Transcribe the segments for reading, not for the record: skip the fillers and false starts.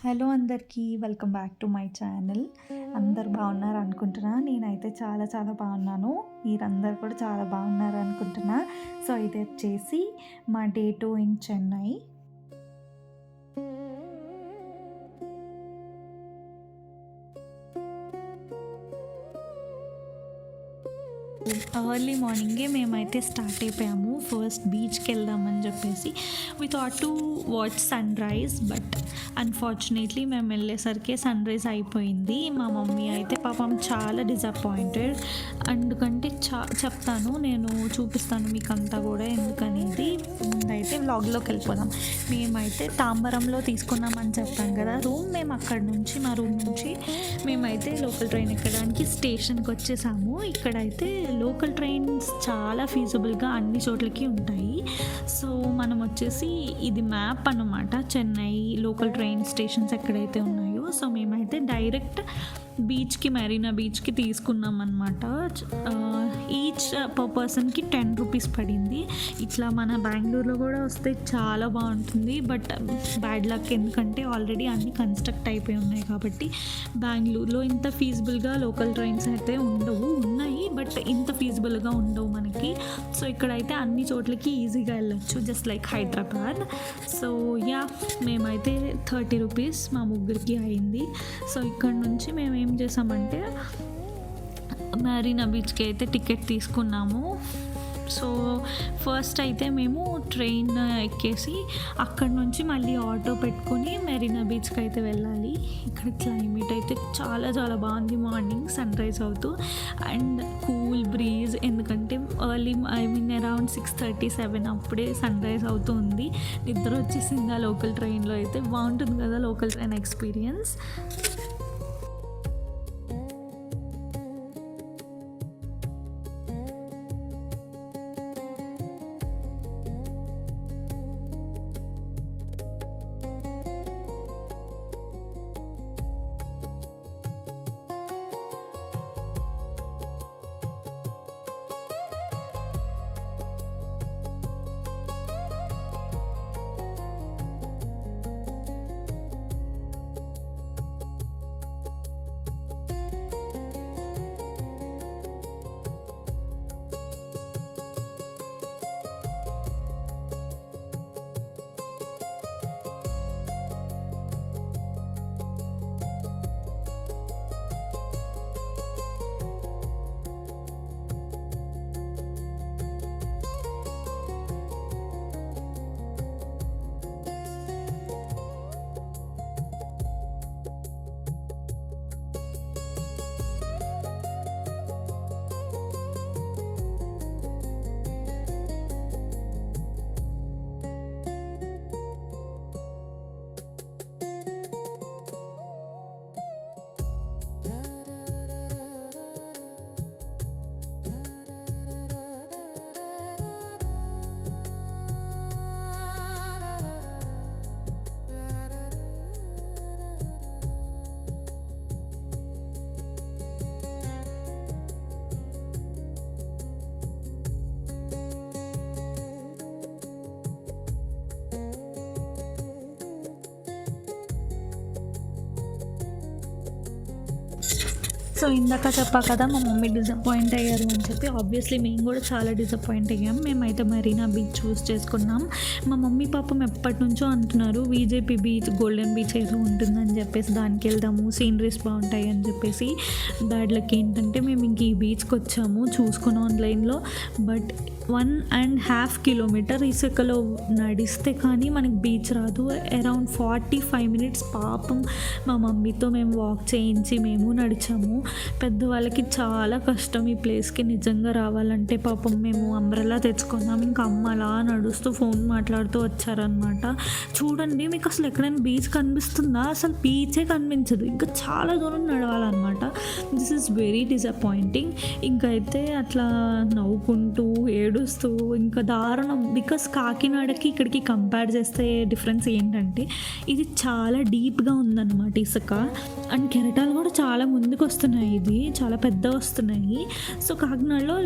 Hello అందరికీ welcome back to my channel. అందరు బాగున్నారు అనుకుంటున్నా. నేనైతే చాలా చాలా బాగున్నాను. మీరందరు కూడా చాలా బాగున్నారు అనుకుంటున్నా. సో ఇది వచ్చేసి మా డే 2 ఇన్ చెన్నై. ఎర్లీ మార్నింగే మేమైతే స్టార్ట్ అయిపోయాము. ఫస్ట్ బీచ్కి వెళ్దామని చెప్పేసి we thought to watch sunrise, but unfortunately మేము వెళ్ళేసరికి సన్ రైజ్ అయిపోయింది. మా మమ్మీ అయితే పాపం చాలా డిసప్పాయింటెడ్. ఎందుకంటే చెప్తాను, నేను చూపిస్తాను మీకు అంతా కూడా ఎందుకనేది. అయితే వ్లాగ్లోకి వెళ్ళిపోదాం. మేమైతే తాంబరంలో తీసుకున్నామని చెప్పాం కదా రూమ్. మేము అక్కడ నుంచి మా రూమ్ నుంచి మేమైతే లోకల్ ట్రైన్ ఎక్కడానికి స్టేషన్కి వచ్చేసాము. ఇక్కడైతే లోకల్ ట్రైన్స్ చాలా ఫీజబుల్గా అన్ని చోట్లకి ఉంటాయి. సో మనం వచ్చేసి ఇది మ్యాప్ అన్నమాట, చెన్నై లోకల్ ట్రైన్ స్టేషన్స్ ఎక్కడైతే ఉన్నాయో. సో మేమైతే డైరెక్ట్ బీచ్కి, మెరీనా బీచ్కి తీసుకున్నాం అనమాట. ఈచ్ పర్ పర్సన్కి 10 రూపీస్ పడింది. ఇట్లా మన బెంగళూరులో కూడా వస్తే చాలా బాగుంటుంది, బట్ బ్యాడ్ లక్, ఎందుకంటే ఆల్రెడీ అన్నీ కన్స్ట్రక్ట్ అయిపోయి ఉన్నాయి కాబట్టి బెంగళూరులో ఇంత ఫీజిబుల్గా లోకల్ ట్రైన్స్ అయితే ఉన్నాయి, బట్ ఇంత ఫీజిబుల్గా ఉండవు మనకి. సో ఇక్కడైతే అన్ని చోట్లకి ఈజీగా వెళ్ళొచ్చు, just like Hyderabad. So yeah, మేమైతే 30 రూపీస్ మా ముగ్గురికి అయింది. సో ఇక్కడ నుంచి మేము ఏం చేసామంటే మెరీనా బీచ్కి అయితే టికెట్ తీసుకున్నాము. సో ఫస్ట్ అయితే మేము ట్రైన్ ఎక్కేసి అక్కడ నుంచి మళ్ళీ ఆటో పెట్టుకొని మెరీనా బీచ్కి అయితే వెళ్ళాలి. ఇక్కడ క్లైమేట్ అయితే చాలా చాలా బాగుంది. మార్నింగ్ సన్ రైజ్ అవుతూ అండ్ కూల్ బ్రీజ్, ఎందుకంటే అరౌండ్ 6:37 అప్పుడే సన్ రైజ్ అవుతూ ఉంది. నిద్ర వచ్చేసింది ఆ లోకల్ ట్రైన్లో. అయితే బాగుంటుంది కదా లోకల్ ట్రైన్ ఎక్స్పీరియన్స్. సో ఇందాక చెప్పా కదా మా మమ్మీ డిసప్పాయింట్ అయ్యారు అని చెప్పి. ఆబ్వియస్లీ మేము కూడా చాలా డిసప్పాయింట్ అయ్యాం. మేమైతే మెరీనా బీచ్ చూస్ చేసుకున్నాం. మా మమ్మీ పాపం ఎప్పటి నుంచో అంటున్నారు విజేపీ బీచ్, గోల్డెన్ బీచ్ ఏదో ఉంటుందని చెప్పేసి దానికి వెళ్దాము, సీనరీస్ బాగుంటాయి అని చెప్పేసి. బ్యాడ్ లక్ ఏంటంటే మేము ఇంక ఈ బీచ్కి వచ్చాము చూసుకుని ఆన్లైన్లో, బట్ 1.5 కిలోమీటర్ ఇసుకలో నడిస్తే కానీ మనకి బీచ్ రాదు. అరౌండ్ 45 మినిట్స్ పాపం మా మమ్మీతో మేము వాక్ చేయించి మేము నడిచాము. పెద్దవాళ్ళకి చాలా కష్టం ఈ ప్లేస్కి నిజంగా రావాలంటే. పాపం మేము అంబ్రెల్లా తెచ్చుకున్నాం, ఇంకా అమ్మ అలా నడుస్తూ ఫోన్ మాట్లాడుతూ వచ్చారనమాట. చూడండి, మీకు అసలు ఎక్కడైనా బీచ్ కనిపిస్తుందా? అసలు బీచే కనిపించదు, ఇంకా చాలా దూరం నడవాలన్నమాట. This is very disappointing. ఇంకైతే అట్లా నవ్వుకుంటూ ఏడుస్తూ ఇంకా దారుణం. బికాస్ కాకినాడకి ఇక్కడికి కంపేర్ చేస్తే డిఫరెన్స్ ఏంటంటే ఇది చాలా డీప్గా ఉందన్నమాట ఇసుక. అండ్ కెరటాలు కూడా చాలా ముందుకు వస్తున్నాయి వస్తున్నాయి, ఇది చాలా పెద్ద వస్తున్నాయి. సో కాకినాడలో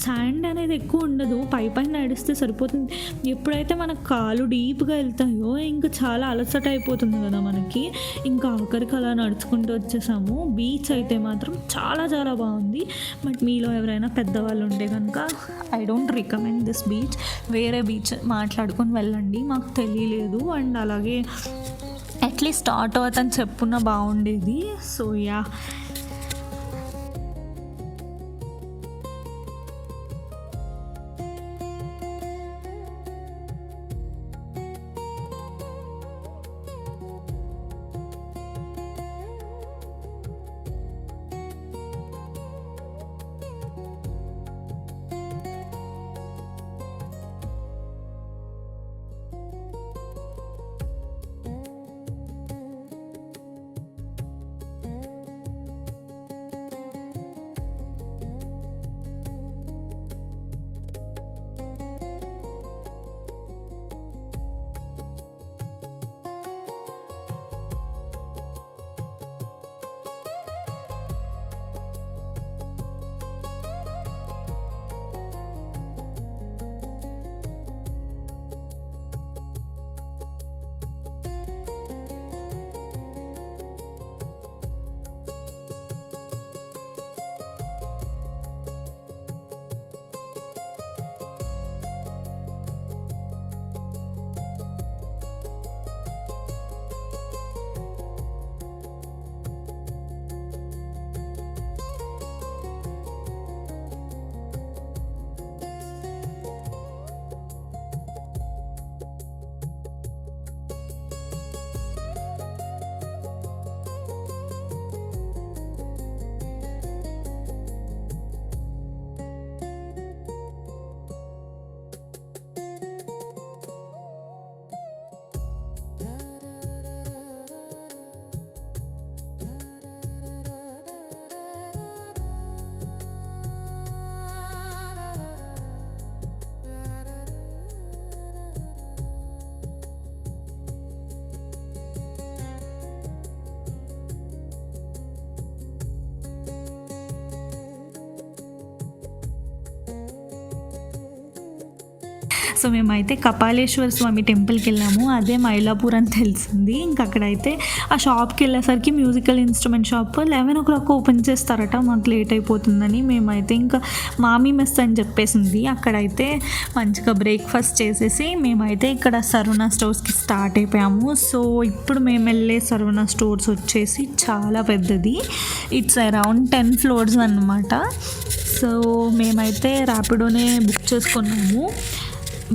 శాండ్ అనేది ఎక్కువ ఉండదు, పై పైన నడిస్తే సరిపోతుంది. ఎప్పుడైతే మన కాలు డీప్గా వెళ్తాయో ఇంకా చాలా అలసట అయిపోతుంది కదా మనకి, ఇంకా ఆఖరికి అలా నడుచుకుంటూ వచ్చేసాము. బీచ్ అయితే మాత్రం చాలా చాలా బాగుంది. బట్ మీలో ఎవరైనా పెద్దవాళ్ళు ఉంటే కనుక I don't recommend this beach. వేరే బీచ్ మాట్లాడుకొని వెళ్ళండి, మాకు తెలియలేదు. అండ్ అలాగే అట్లీస్ట్ ఆటో అతను చెప్పున్నా బాగుండేది. సో యా, సో మేమైతే కపాలేశ్వర స్వామి టెంపుల్కి వెళ్ళాము, అదే మైలాపూర్ అని తెలిసింది. ఇంకా అక్కడైతే ఆ షాప్కి వెళ్ళేసరికి musical instrument shop 11 o'clock open చేస్తారట, మాకు లేట్ అయిపోతుందని మేమైతే ఇంకా మామీ మెస్ అని చెప్పేసింది. అక్కడైతే మంచిగా బ్రేక్ఫాస్ట్ చేసేసి మేమైతే ఇక్కడ సర్వణ స్టోర్స్కి స్టార్ట్ అయిపోయాము. సో ఇప్పుడు మేము వెళ్ళే సర్వణ స్టోర్స్ వచ్చేసి చాలా పెద్దది, ఇట్స్ అరౌండ్ 10 floors అన్నమాట. సో మేమైతే ర్యాపిడోనే బుక్ చేసుకున్నాము.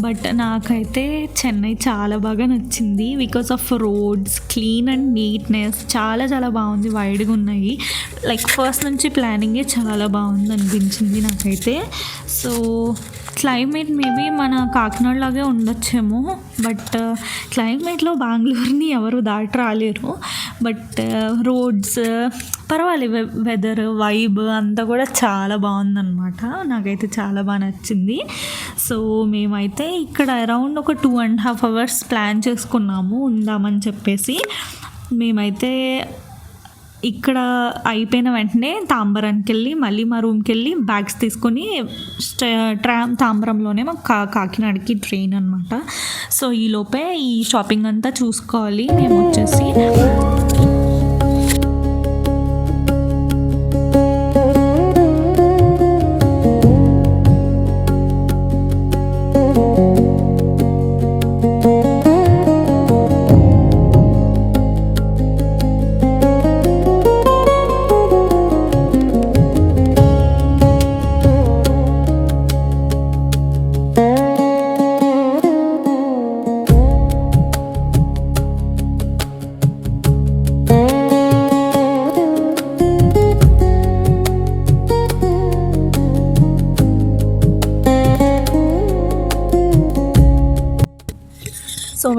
బట్ నాకైతే చెన్నై చాలా బాగా నచ్చింది because of roads, clean and neatness చాలా చాలా బాగుంది, వైడ్గా ఉన్నాయి. లైక్ ఫస్ట్ నుంచి ప్లానింగే చాలా బాగుంది అనిపించింది నాకైతే. సో క్లైమేట్ మేబీ మన కాకినాడ లాగే ఉండొచ్చేమో, బట్ క్లైమేట్లో బెంగళూరుని ఎవరు దాటి రాలేరు. బట్ రోడ్స్ పర్వాలేదు, వెదర్ వైబ్ అంతా కూడా చాలా బాగుందన్నమాట, నాకైతే చాలా బాగా నచ్చింది. సో మేమైతే ఇక్కడ అరౌండ్ ఒక 2.5 hours ప్లాన్ చేసుకున్నాము ఉందామని చెప్పేసి. మేమైతే ఇక్కడ అయిపోయిన వెంటనే తాంబరానికి వెళ్ళి మళ్ళీ మా రూమ్కి వెళ్ళి బ్యాగ్స్ తీసుకొని తాంబరంలోనే మాకు కాకినాడకి ట్రైన్ అనమాట. సో ఈలోపే ఈ షాపింగ్ అంతా చూసుకోవాలి మేము వచ్చేసి.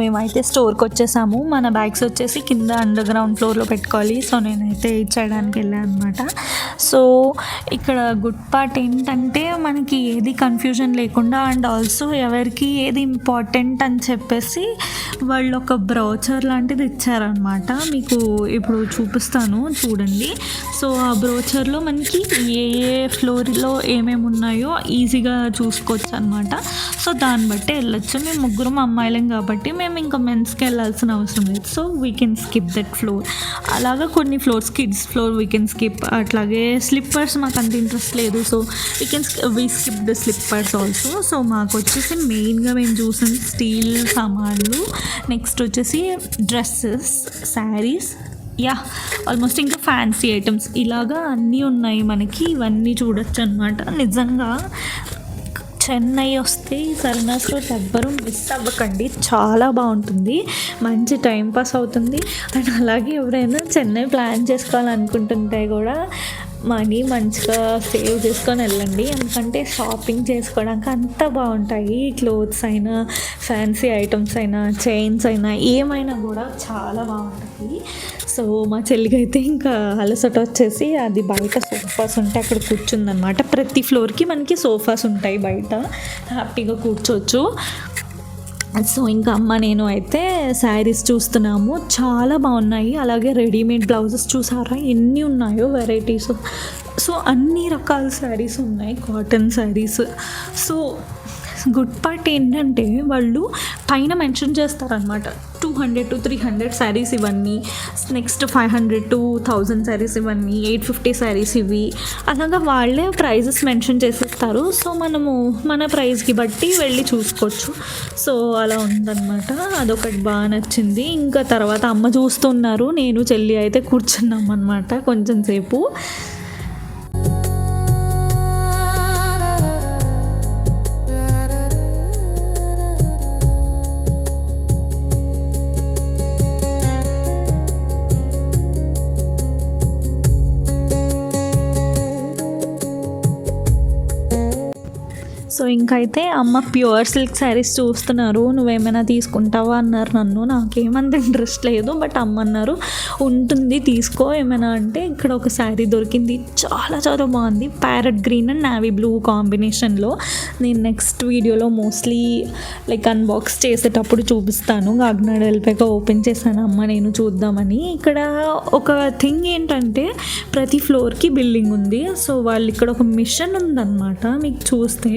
మేమైతే స్టోర్కి వచ్చేసాము. మన బ్యాగ్స్ వచ్చేసి కింద అండర్ గ్రౌండ్ ఫ్లోర్లో పెట్టుకోవాలి. సో నేనైతే ఇచ్చేయడానికి వెళ్ళాను అనమాట. సో ఇక్కడ గుడ్ పార్ట్ ఏంటంటే మనకి ఏది కన్ఫ్యూజన్ లేకుండా అండ్ ఆల్సో ఎవరికి ఏది ఇంపార్టెంట్ అని చెప్పేసి వాళ్ళు ఒక బ్రౌచర్ లాంటిది ఇచ్చారనమాట. మీకు ఇప్పుడు చూపిస్తాను చూడండి. సో ఆ బ్రౌచర్లో మనకి ఏ ఏ ఫ్లోర్లో ఏమేమి ఉన్నాయో ఈజీగా చూసుకోవచ్చు అనమాట. సో దాన్ని బట్టి వెళ్ళొచ్చు. మేము ముగ్గురం అమ్మాయిలం కాబట్టి మేము ఇంకా మెన్స్కి వెళ్ళాల్సిన అవసరం లేదు. So we can skip that floor. అలాగా కొన్ని floors kids floor we can skip. అట్లాగే స్లిప్పర్స్ మాకు అంత ఇంట్రెస్ట్ లేదు. So we skip the slippers also. So మాకు వచ్చేసి మెయిన్గా మేము చూసిన స్టీల్ సామాన్లు, నెక్స్ట్ వచ్చేసి డ్రెస్సెస్, శారీస్, ఆల్మోస్ట్ ఇంకా ఫ్యాన్సీ ఐటమ్స్ ఇలాగా అన్నీ ఉన్నాయి మనకి. ఇవన్నీ చూడొచ్చు అనమాట. నిజంగా చెన్నై వస్తే ఈ సరవణ స్టోర్ ఎవ్వరూ మిస్ అవ్వకండి. చాలా బాగుంటుంది, మంచి టైం పాస్ అవుతుంది. అండ్ అలాగే ఎవరైనా చెన్నై ప్లాన్ చేసుకోవాలనుకుంటుంటే కూడా మనీ మంచిగా సేవ్ చేసుకొని వెళ్ళండి. ఎందుకంటే షాపింగ్ చేసుకోవడానికి అంత బాగుంటాయి. క్లోత్స్ అయినా, ఫ్యాన్సీ ఐటమ్స్ అయినా, చైన్స్ అయినా, ఏమైనా కూడా చాలా బాగుంటాయి. సో మా చెల్లికి అయితే ఇంకా అలసట వచ్చేసి అది బయట సోఫాస్ ఉంటే అక్కడ కూర్చుందనమాట. ప్రతి ఫ్లోర్కి మనకి సోఫాస్ ఉంటాయి, బయట హ్యాపీగా కూర్చోవచ్చు. సో ఇంకా అమ్మ నేను అయితే శారీస్ చూస్తున్నాము, చాలా బాగున్నాయి. అలాగే రెడీమేడ్ బ్లౌజెస్ చూసారా ఎన్ని ఉన్నాయో వెరైటీస్. సో అన్ని రకాల శారీస్ ఉన్నాయి, cotton saris. So good part ఏంటంటే వాళ్ళు పైన మెన్షన్ చేస్తారనమాట 200 to 300 శారీస్ ఇవన్నీ, నెక్స్ట్ 500 to 1000 శారీస్ ఇవన్నీ, 850 శారీస్ ఇవి, అలాగా వాళ్ళే ప్రైజెస్ మెన్షన్ చేసేస్తారు. సో మనము మన ప్రైస్కి బట్టి వెళ్ళి చూసుకోవచ్చు. సో అలా ఉందన్నమాట. అదొకటి బాగా నచ్చింది. ఇంకా తర్వాత అమ్మ చూస్తున్నారు, నేను చెల్లి అయితే కూర్చున్నాం అనమాట కొంచెం సేపు. సో ఇంకైతే అమ్మ ప్యూర్ సిల్క్ శారీస్ చూస్తున్నారు. నువ్వేమైనా తీసుకుంటావా అన్నారు నన్ను. నాకేమంత ఇంట్రెస్ట్ లేదు, బట్ అమ్మ అన్నారు ఉంటుంది తీసుకో ఏమైనా అంటే. ఇక్కడ ఒక శారీ దొరికింది, చాలా చాలా బాగుంది. Parrot green and navy blue కాంబినేషన్లో. నేను నెక్స్ట్ వీడియోలో మోస్ట్లీ లైక్ అన్బాక్స్ చేసేటప్పుడు చూపిస్తాను. కాకినాడ వెళ్ళిపోయాక ఓపెన్ చేశాను అమ్మ నేను చూద్దామని. ఇక్కడ ఒక థింగ్ ఏంటంటే ప్రతి ఫ్లోర్కి బిల్డింగ్ ఉంది. సో వాళ్ళు ఇక్కడ ఒక మిషన్ ఉందన్నమాట. మీకు చూస్తే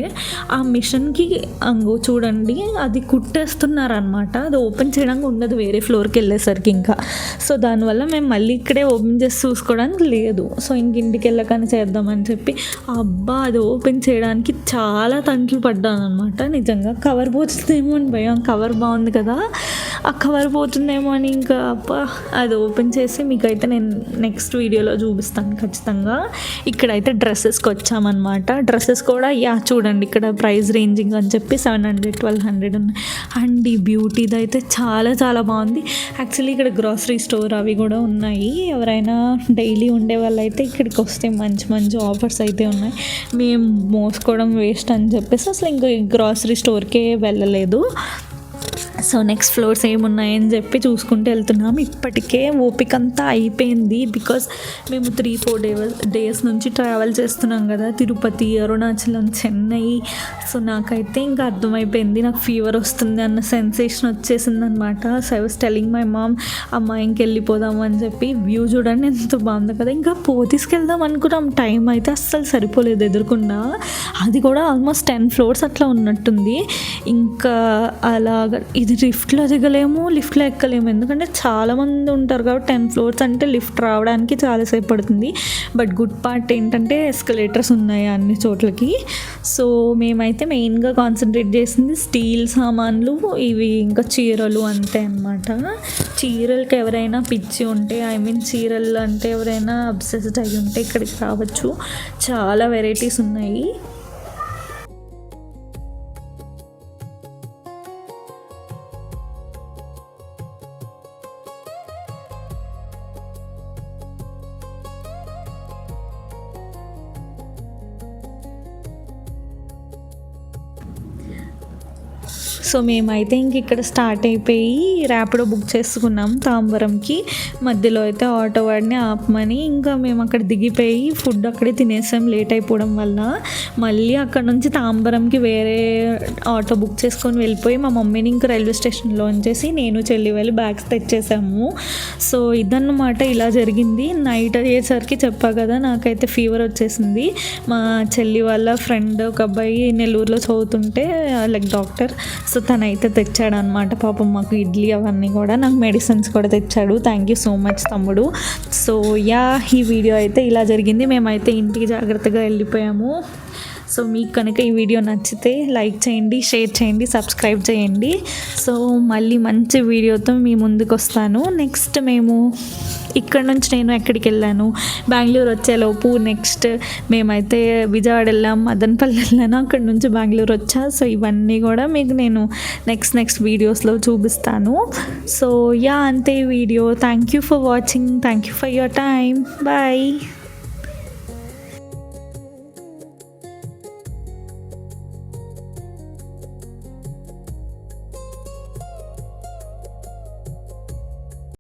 ఆ మిషన్కి అంగో చూడండి అది కుట్టేస్తున్నారనమాట. అది ఓపెన్ చేయడానికి ఉండదు వేరే ఫ్లోర్కి వెళ్ళేసరికి ఇంకా. సో దానివల్ల మేము మళ్ళీ ఇక్కడే ఓపెన్ చేసి చూసుకోవడానికి లేదు. సో ఇంటికి వెళ్ళకని చేద్దామని చెప్పి అబ్బా అది ఓపెన్ చేయడానికి చాలా తంట్లు పడ్డాను అనమాట. నిజంగా కవర్ పోతుందేమో అని భయం. కవర్ బాగుంది కదా, ఆ కవర్ పోతుందేమో అని ఇంకా అబ్బా అది ఓపెన్ చేసి మీకైతే నేను నెక్స్ట్ వీడియోలో చూపిస్తాను ఖచ్చితంగా. ఇక్కడైతే డ్రెస్సెస్కి వచ్చామన్నమాట. డ్రెస్సెస్ కూడా చూడండి ఇక్కడ ప్రైస్ రేంజింగ్ అని చెప్పి 700, 1200 ఉన్నాయి. అండ్ ఈ బ్యూటీది అయితే చాలా చాలా బాగుంది. యాక్చువల్లీ ఇక్కడ గ్రాసరీ స్టోర్ అవి కూడా ఉన్నాయి. ఎవరైనా డైలీ ఉండే వాళ్ళు అయితే ఇక్కడికి వస్తే మంచి మంచి ఆఫర్స్ అయితే ఉన్నాయి. మేము మోసుకోవడం వేస్ట్ అని చెప్పేసి అసలు ఇంకా గ్రాసరీ స్టోర్కే వెళ్ళలేదు. సో నెక్స్ట్ ఫ్లోర్స్ ఏమున్నాయని చెప్పి చూసుకుంటూ వెళ్తున్నాం. ఇప్పటికే ఓపిక అంతా అయిపోయింది. బికాజ్ మేము 3-4 డేస్ నుంచి ట్రావెల్ చేస్తున్నాం కదా, తిరుపతి, అరుణాచలం, చెన్నై. సో నాకైతే ఇంకా అర్థమైపోయింది నాకు ఫీవర్ వస్తుంది అన్న సెన్సేషన్ వచ్చేసింది అనమాట. So I was telling my mom అమ్మ ఇంకెళ్ళిపోదాము అని చెప్పి. వ్యూ చూడండి ఎంత బాగుంది కదా. ఇంకా తీసుకెళ్దాం అనుకున్నాం, టైం అయితే అస్సలు సరిపోలేదు ఎదురుకుండా. అది కూడా ఆల్మోస్ట్ 10 floors అట్లా ఉన్నట్టుంది. ఇంకా అలాగా ఇది లిఫ్ట్లో దిగలేము, లిఫ్ట్లో ఎక్కలేము, ఎందుకంటే చాలామంది ఉంటారు కాబట్టి 10 floors అంటే లిఫ్ట్ రావడానికి చాలాసేపు పడుతుంది. బట్ గుడ్ పార్ట్ ఏంటంటే ఎస్కలేటర్స్ ఉన్నాయి అన్ని చోట్లకి. సో మేమైతే మెయిన్గా కాన్సన్ట్రేట్ చేసింది స్టీల్ సామాన్లు, ఇవి ఇంకా చీరలు అంతే అన్నమాట. చీరలకి ఎవరైనా పిచ్చి ఉంటే, చీరలు అంటే ఎవరైనా అబ్సెస్డ్ అయ్యి ఉంటే ఇక్కడికి రావచ్చు. చాలా వెరైటీస్ ఉన్నాయి. సో మేమైతే ఇంక ఇక్కడ స్టార్ట్ అయిపోయి ర్యాపిడో బుక్ చేసుకున్నాం తాంబరంకి. మధ్యలో అయితే ఆటో వాడిని ఆపమని ఇంకా మేము అక్కడ దిగిపోయి ఫుడ్ అక్కడే తినేసాం లేట్ అయిపోవడం వల్ల. మళ్ళీ అక్కడ నుంచి తాంబరంకి వేరే ఆటో బుక్ చేసుకొని వెళ్ళిపోయి మా మమ్మీని ఇంకా రైల్వే స్టేషన్లో ఉంచేసి నేను చెల్లి వెళ్ళి బ్యాగ్స్ తెచ్చేసాము. సో ఇదన్నమాట, ఇలా జరిగింది. నైట్ అయ్యేసరికి చెప్పా కదా నాకైతే ఫీవర్ వచ్చేసింది. మా చెల్లి వాళ్ళ ఫ్రెండ్ ఒక అబ్బాయి నెల్లూరులో చదువుతుంటే లైక్ డాక్టర్, సో తనైతే తెచ్చాడు అనమాట. పాపం మాకు ఇడ్లీ అవన్నీ కూడా, నాకు మెడిసిన్స్ కూడా తెచ్చాడు. థ్యాంక్ యూ సో మచ్ తమ్ముడు. సో యా, ఈ వీడియో అయితే ఇలా జరిగింది. మేమైతే ఇంటికి జాగ్రత్తగా వెళ్ళిపోయాము. సో మీకు కనుక ఈ వీడియో నచ్చితే లైక్ చేయండి, షేర్ చేయండి, సబ్స్క్రైబ్ చేయండి. సో మళ్ళీ మంచి వీడియోతో మీ ముందుకు వస్తాను. నెక్స్ట్ మేము ఇక్కడ నుంచి నేను ఎక్కడికి వెళ్ళాను, బెంగళూరు వచ్చేలోపు నెక్స్ట్ మేమైతే విజయవాడ వెళ్ళాం, మదనపల్లి వెళ్ళాను, అక్కడ నుంచి బెంగళూరు వచ్చా. సో ఇవన్నీ కూడా మీకు నేను నెక్స్ట్ వీడియోస్లో చూపిస్తాను. సో యా, అంతే video. Thank you for watching, thank you for your time. Bye.